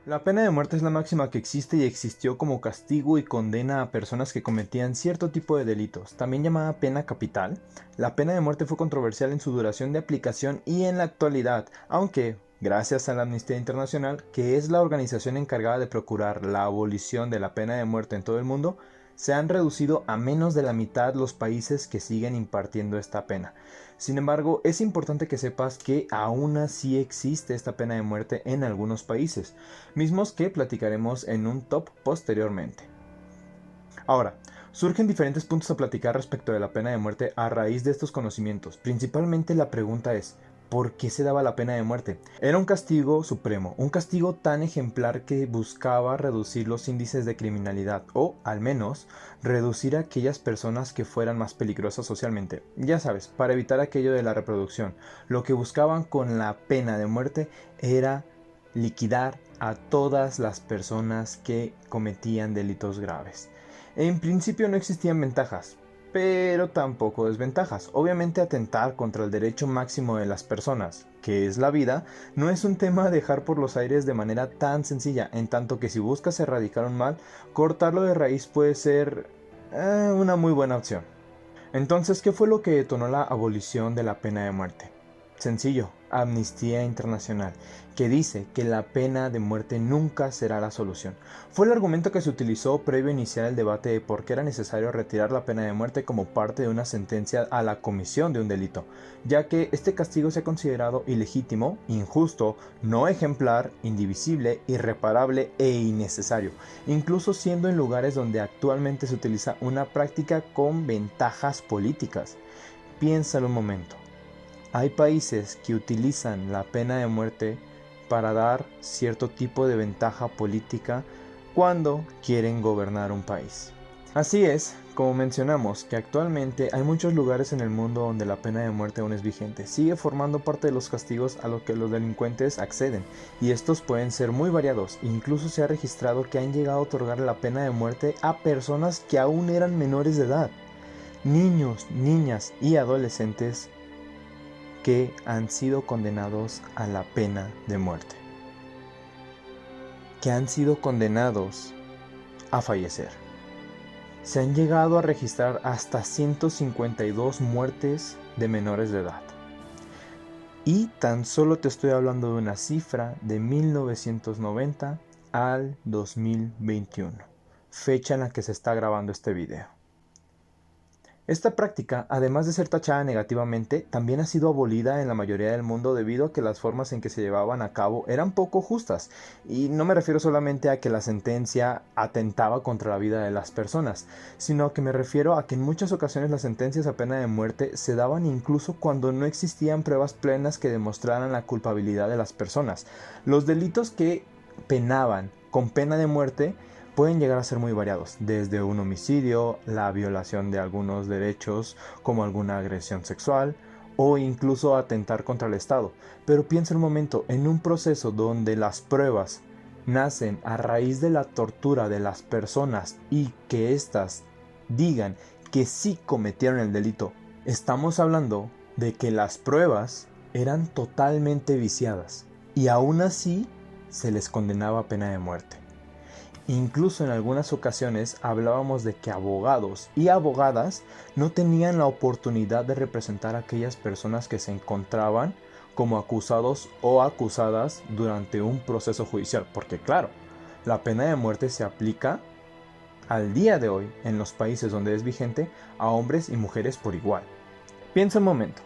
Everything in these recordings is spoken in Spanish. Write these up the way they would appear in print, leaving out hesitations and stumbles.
La pena de muerte es la máxima que existe y existió como castigo y condena a personas que cometían cierto tipo de delitos, también llamada pena capital. La pena de muerte fue controversial en su duración de aplicación y en la actualidad, aunque, gracias a la Amnistía Internacional, que es la organización encargada de procurar la abolición de la pena de muerte en todo el mundo, se han reducido a menos de la mitad los países que siguen impartiendo esta pena. Sin embargo, es importante que sepas que aún así existe esta pena de muerte en algunos países, mismos que platicaremos en un top posteriormente. Ahora, surgen diferentes puntos a platicar respecto de la pena de muerte a raíz de estos conocimientos. Principalmente la pregunta es, ¿por qué se daba la pena de muerte? Era un castigo supremo, un castigo tan ejemplar que buscaba reducir los índices de criminalidad o, al menos, reducir a aquellas personas que fueran más peligrosas socialmente. Ya sabes, para evitar aquello de la reproducción. Lo que buscaban con la pena de muerte era liquidar a todas las personas que cometían delitos graves. En principio no existían ventajas, pero tampoco desventajas. Obviamente atentar contra el derecho máximo de las personas, que es la vida, no es un tema a dejar por los aires de manera tan sencilla, en tanto que si buscas erradicar un mal, cortarlo de raíz puede ser una muy buena opción. Entonces, ¿qué fue lo que detonó la abolición de la pena de muerte? Sencillo, Amnistía Internacional, que dice que la pena de muerte nunca será la solución. Fue el argumento que se utilizó previo a iniciar el debate de por qué era necesario retirar la pena de muerte como parte de una sentencia a la comisión de un delito, ya que este castigo se ha considerado ilegítimo, injusto, no ejemplar, indivisible, irreparable e innecesario, incluso siendo en lugares donde actualmente se utiliza una práctica con ventajas políticas. Piénsalo un momento. Hay países que utilizan la pena de muerte para dar cierto tipo de ventaja política cuando quieren gobernar un país. Así es, como mencionamos, que actualmente hay muchos lugares en el mundo donde la pena de muerte aún es vigente. Sigue formando parte de los castigos a los que los delincuentes acceden, y estos pueden ser muy variados. Incluso se ha registrado que han llegado a otorgar la pena de muerte a personas que aún eran menores de edad. Niños, niñas y adolescentes que han sido condenados a la pena de muerte, que han sido condenados a fallecer. Se han llegado a registrar hasta 152 muertes de menores de edad. Y tan solo te estoy hablando de una cifra de 1990 al 2021, fecha en la que se está grabando este video. Esta práctica, además de ser tachada negativamente, también ha sido abolida en la mayoría del mundo debido a que las formas en que se llevaban a cabo eran poco justas. Y no me refiero solamente a que la sentencia atentaba contra la vida de las personas, sino que me refiero a que en muchas ocasiones las sentencias a pena de muerte se daban incluso cuando no existían pruebas plenas que demostraran la culpabilidad de las personas. Los delitos que penaban con pena de muerte pueden llegar a ser muy variados, desde un homicidio, la violación de algunos derechos como alguna agresión sexual o incluso atentar contra el Estado. Pero piensa un momento, en un proceso donde las pruebas nacen a raíz de la tortura de las personas y que éstas digan que sí cometieron el delito, estamos hablando de que las pruebas eran totalmente viciadas y aún así se les condenaba a pena de muerte. Incluso en algunas ocasiones hablábamos de que abogados y abogadas no tenían la oportunidad de representar a aquellas personas que se encontraban como acusados o acusadas durante un proceso judicial, porque claro, la pena de muerte se aplica al día de hoy en los países donde es vigente a hombres y mujeres por igual. Piensa un momento,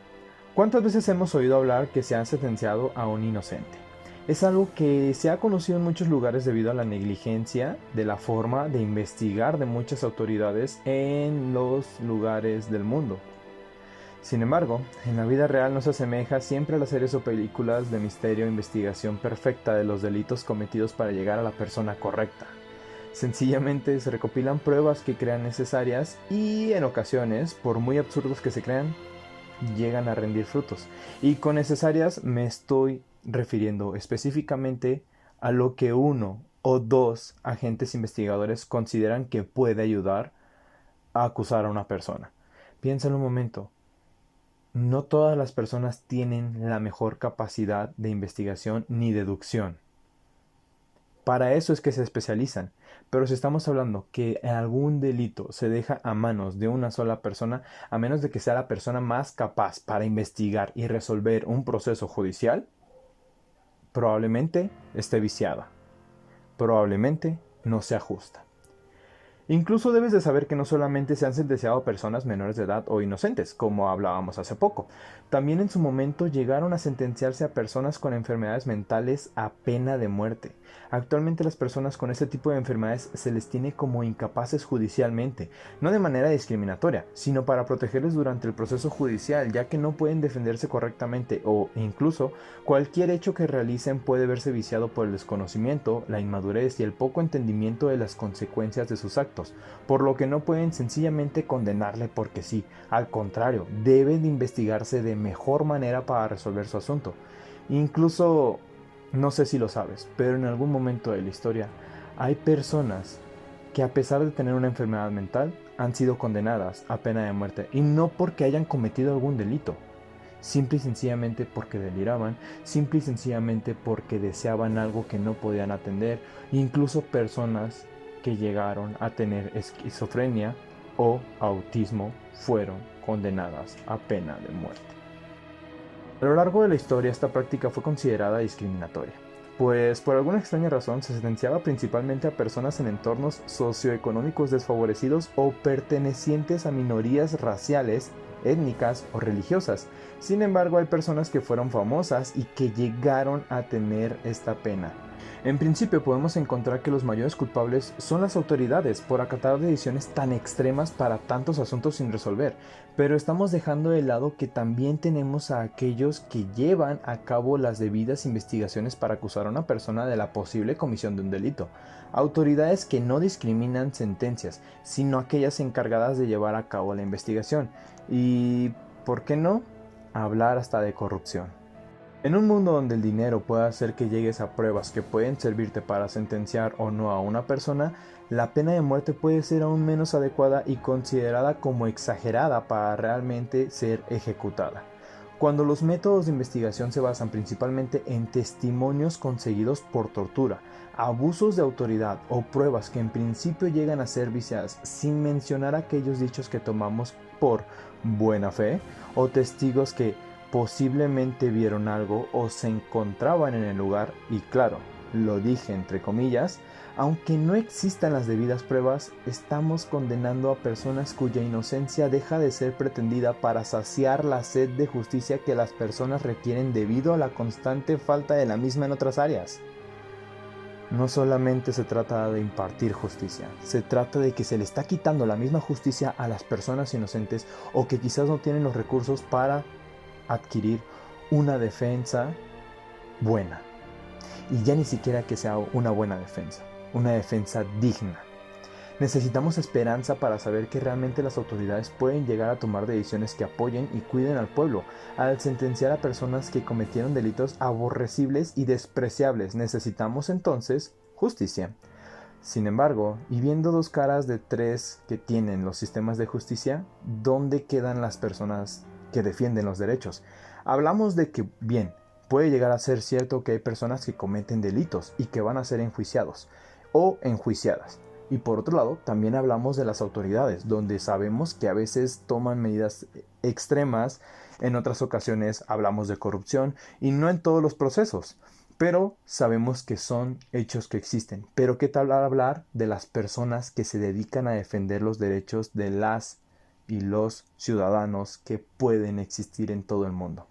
¿cuántas veces hemos oído hablar que se ha sentenciado a un inocente? Es algo que se ha conocido en muchos lugares debido a la negligencia de la forma de investigar de muchas autoridades en los lugares del mundo. Sin embargo, en la vida real no se asemeja siempre a las series o películas de misterio e investigación perfecta de los delitos cometidos para llegar a la persona correcta. Sencillamente se recopilan pruebas que crean necesarias y en ocasiones, por muy absurdos que se crean, llegan a rendir frutos. Y con necesarias me estoy refiriendo específicamente a lo que uno o dos agentes investigadores consideran que puede ayudar a acusar a una persona. Piensa en un momento, no todas las personas tienen la mejor capacidad de investigación ni deducción. Para eso es que se especializan. Pero si estamos hablando que algún delito se deja a manos de una sola persona, a menos de que sea la persona más capaz para investigar y resolver un proceso judicial, probablemente esté viciada. Probablemente no sea justa. Incluso debes de saber que no solamente se han sentenciado a personas menores de edad o inocentes, como hablábamos hace poco. También en su momento llegaron a sentenciarse a personas con enfermedades mentales a pena de muerte. Actualmente las personas con este tipo de enfermedades se les tiene como incapaces judicialmente, no de manera discriminatoria, sino para protegerles durante el proceso judicial, ya que no pueden defenderse correctamente o incluso cualquier hecho que realicen puede verse viciado por el desconocimiento, la inmadurez y el poco entendimiento de las consecuencias de sus actos, por lo que no pueden sencillamente condenarle porque sí. Al contrario, debe de investigarse de mejor manera para resolver su asunto. Incluso, no sé si lo sabes, pero en algún momento de la historia hay personas que a pesar de tener una enfermedad mental han sido condenadas a pena de muerte, y no porque hayan cometido algún delito, simple y sencillamente porque deliraban, simple y sencillamente porque deseaban algo que no podían atender, incluso personas que llegaron a tener esquizofrenia o autismo fueron condenadas a pena de muerte. A lo largo de la historia esta práctica fue considerada discriminatoria, pues por alguna extraña razón se sentenciaba principalmente a personas en entornos socioeconómicos desfavorecidos o pertenecientes a minorías raciales, étnicas o religiosas. Sin embargo, hay personas que fueron famosas y que llegaron a tener esta pena. En principio podemos encontrar que los mayores culpables son las autoridades por acatar decisiones tan extremas para tantos asuntos sin resolver, pero estamos dejando de lado que también tenemos a aquellos que llevan a cabo las debidas investigaciones para acusar a una persona de la posible comisión de un delito. Autoridades que no discriminan sentencias, sino aquellas encargadas de llevar a cabo la investigación. Y, ¿por qué no?, hablar hasta de corrupción. En un mundo donde el dinero puede hacer que llegues a pruebas que pueden servirte para sentenciar o no a una persona, la pena de muerte puede ser aún menos adecuada y considerada como exagerada para realmente ser ejecutada. Cuando los métodos de investigación se basan principalmente en testimonios conseguidos por tortura, abusos de autoridad o pruebas que en principio llegan a ser viciadas, sin mencionar aquellos dichos que tomamos por buena fe o testigos que posiblemente vieron algo o se encontraban en el lugar, y claro, lo dije entre comillas, aunque no existan las debidas pruebas, estamos condenando a personas cuya inocencia deja de ser pretendida para saciar la sed de justicia que las personas requieren debido a la constante falta de la misma en otras áreas. No solamente se trata de impartir justicia, se trata de que se le está quitando la misma justicia a las personas inocentes o que quizás no tienen los recursos para adquirir una defensa buena. Y ya ni siquiera que sea una buena defensa, una defensa digna. Necesitamos esperanza para saber que realmente las autoridades pueden llegar a tomar decisiones que apoyen y cuiden al pueblo. Al sentenciar a personas que cometieron delitos aborrecibles y despreciables, necesitamos entonces justicia. Sin embargo, y viendo dos caras de tres que tienen los sistemas de justicia, ¿dónde quedan las personas que defienden los derechos? Hablamos de que, bien, puede llegar a ser cierto que hay personas que cometen delitos y que van a ser enjuiciados o enjuiciadas. Y por otro lado, también hablamos de las autoridades, donde sabemos que a veces toman medidas extremas, en otras ocasiones hablamos de corrupción y no en todos los procesos, pero sabemos que son hechos que existen. Pero ¿qué tal hablar de las personas que se dedican a defender los derechos de las y los ciudadanos que pueden existir en todo el mundo?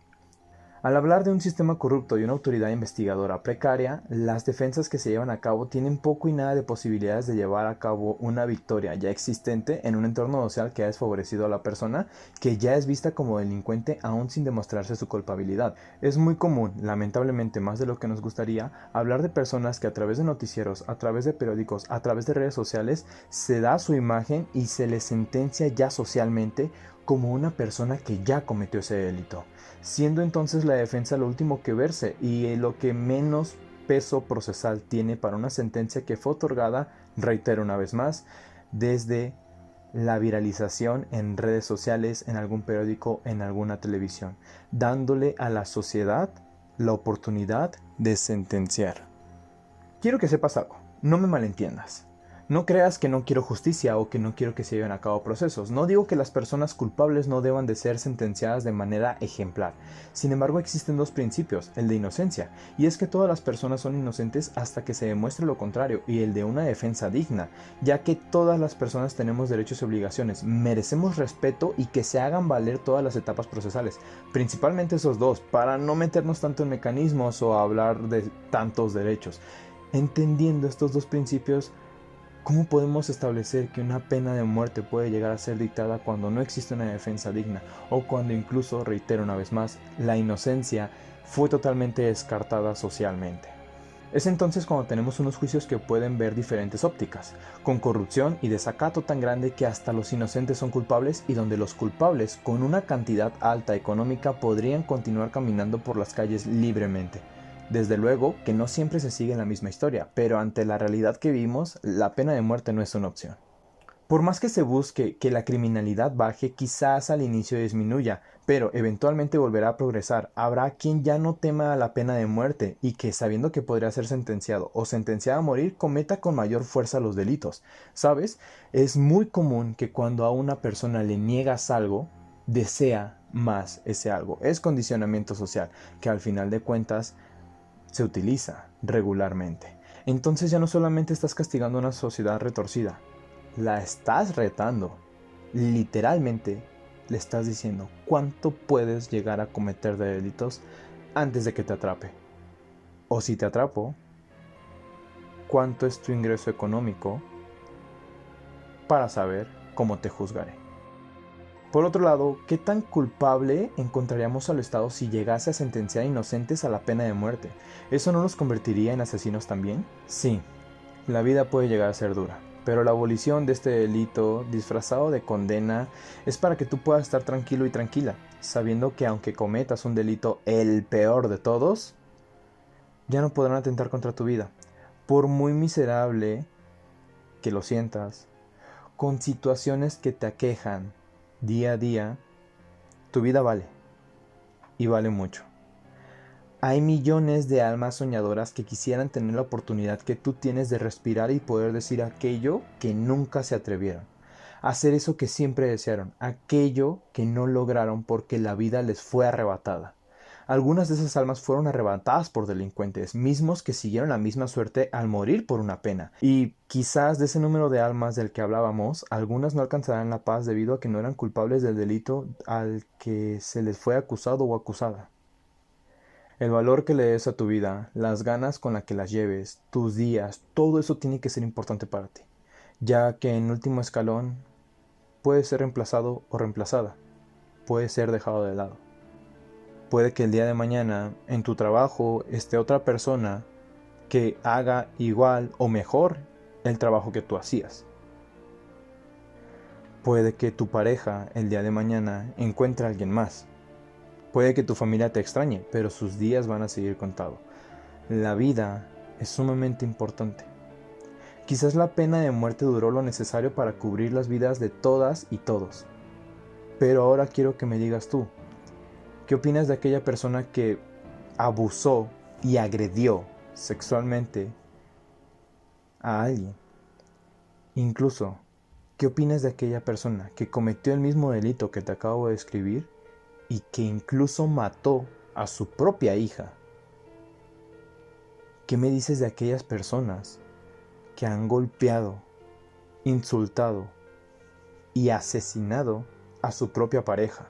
Al hablar de un sistema corrupto y una autoridad investigadora precaria, las defensas que se llevan a cabo tienen poco y nada de posibilidades de llevar a cabo una victoria ya existente en un entorno social que ha desfavorecido a la persona que ya es vista como delincuente aún sin demostrarse su culpabilidad. Es muy común, lamentablemente más de lo que nos gustaría, hablar de personas que a través de noticieros, a través de periódicos, a través de redes sociales, se da su imagen y se les sentencia ya socialmente como una persona que ya cometió ese delito, siendo entonces la defensa lo último que verse y lo que menos peso procesal tiene para una sentencia que fue otorgada, reitero una vez más, desde la viralización en redes sociales, en algún periódico, en alguna televisión, dándole a la sociedad la oportunidad de sentenciar. Quiero que sepas algo, no me malentiendas. No creas que no quiero justicia o que no quiero que se lleven a cabo procesos. No digo que las personas culpables no deban de ser sentenciadas de manera ejemplar. Sin embargo, existen dos principios, el de inocencia, y es que todas las personas son inocentes hasta que se demuestre lo contrario, y el de una defensa digna, ya que todas las personas tenemos derechos y obligaciones, merecemos respeto y que se hagan valer todas las etapas procesales, principalmente esos dos, para no meternos tanto en mecanismos o hablar de tantos derechos. Entendiendo estos dos principios, ¿cómo podemos establecer que una pena de muerte puede llegar a ser dictada cuando no existe una defensa digna o cuando incluso, reitero una vez más, la inocencia fue totalmente descartada socialmente? Es entonces cuando tenemos unos juicios que pueden ver diferentes ópticas, con corrupción y desacato tan grande que hasta los inocentes son culpables y donde los culpables con una cantidad alta económica podrían continuar caminando por las calles libremente. Desde luego que no siempre se sigue la misma historia, pero ante la realidad que vivimos, la pena de muerte no es una opción. Por más que se busque que la criminalidad baje, quizás al inicio disminuya, pero eventualmente volverá a progresar. Habrá quien ya no tema la pena de muerte y que, sabiendo que podría ser sentenciado o sentenciado a morir, cometa con mayor fuerza los delitos. ¿Sabes? Es muy común que cuando a una persona le niegas algo, desea más ese algo. Es condicionamiento social, que al final de cuentas se utiliza regularmente. Entonces ya no solamente estás castigando a una sociedad retorcida, la estás retando. Literalmente le estás diciendo cuánto puedes llegar a cometer de delitos antes de que te atrape. O si te atrapo, cuánto es tu ingreso económico para saber cómo te juzgaré. Por otro lado, ¿qué tan culpable encontraríamos al Estado si llegase a sentenciar a inocentes a la pena de muerte? ¿Eso no los convertiría en asesinos también? Sí, la vida puede llegar a ser dura, pero la abolición de este delito disfrazado de condena es para que tú puedas estar tranquilo y tranquila, sabiendo que aunque cometas un delito el peor de todos, ya no podrán atentar contra tu vida. Por muy miserable que lo sientas, con situaciones que te aquejan día a día, tu vida vale, y vale mucho. Hay millones de almas soñadoras que quisieran tener la oportunidad que tú tienes de respirar y poder decir aquello que nunca se atrevieron, hacer eso que siempre desearon, aquello que no lograron porque la vida les fue arrebatada. Algunas de esas almas fueron arrebatadas por delincuentes, mismos que siguieron la misma suerte al morir por una pena. Y quizás de ese número de almas del que hablábamos, algunas no alcanzarán la paz debido a que no eran culpables del delito al que se les fue acusado o acusada. El valor que le des a tu vida, las ganas con las que las lleves, tus días, todo eso tiene que ser importante para ti, ya que en último escalón puede ser reemplazado o reemplazada, puede ser dejado de lado. Puede que el día de mañana en tu trabajo esté otra persona que haga igual o mejor el trabajo que tú hacías. Puede que tu pareja el día de mañana encuentre a alguien más. Puede que tu familia te extrañe, pero sus días van a seguir contados. La vida es sumamente importante. Quizás la pena de muerte duró lo necesario para cubrir las vidas de todas y todos. Pero ahora quiero que me digas tú, ¿qué opinas de aquella persona que abusó y agredió sexualmente a alguien? Incluso, ¿qué opinas de aquella persona que cometió el mismo delito que te acabo de describir y que incluso mató a su propia hija? ¿Qué me dices de aquellas personas que han golpeado, insultado y asesinado a su propia pareja,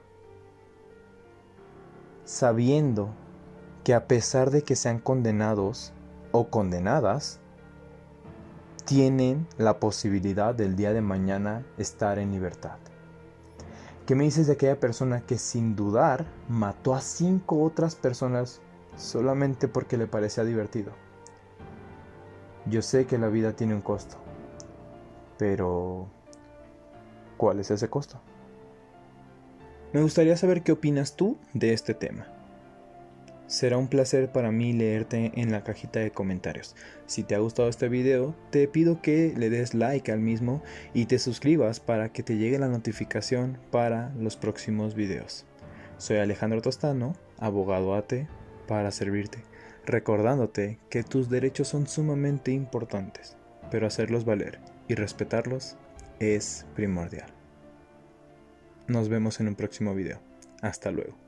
sabiendo que a pesar de que sean condenados o condenadas, tienen la posibilidad del día de mañana estar en libertad? ¿Qué me dices de aquella persona que sin dudar mató a 5 otras personas solamente porque le parecía divertido? Yo sé que la vida tiene un costo, pero ¿cuál es ese costo? Me gustaría saber qué opinas tú de este tema. Será un placer para mí leerte en la cajita de comentarios. Si te ha gustado este video, te pido que le des like al mismo y te suscribas para que te llegue la notificación para los próximos videos. Soy Alejandro Tostano, abogado AT, para servirte. recordándote que tus derechos son sumamente importantes, pero hacerlos valer y respetarlos es primordial. Nos vemos en un próximo video. Hasta luego.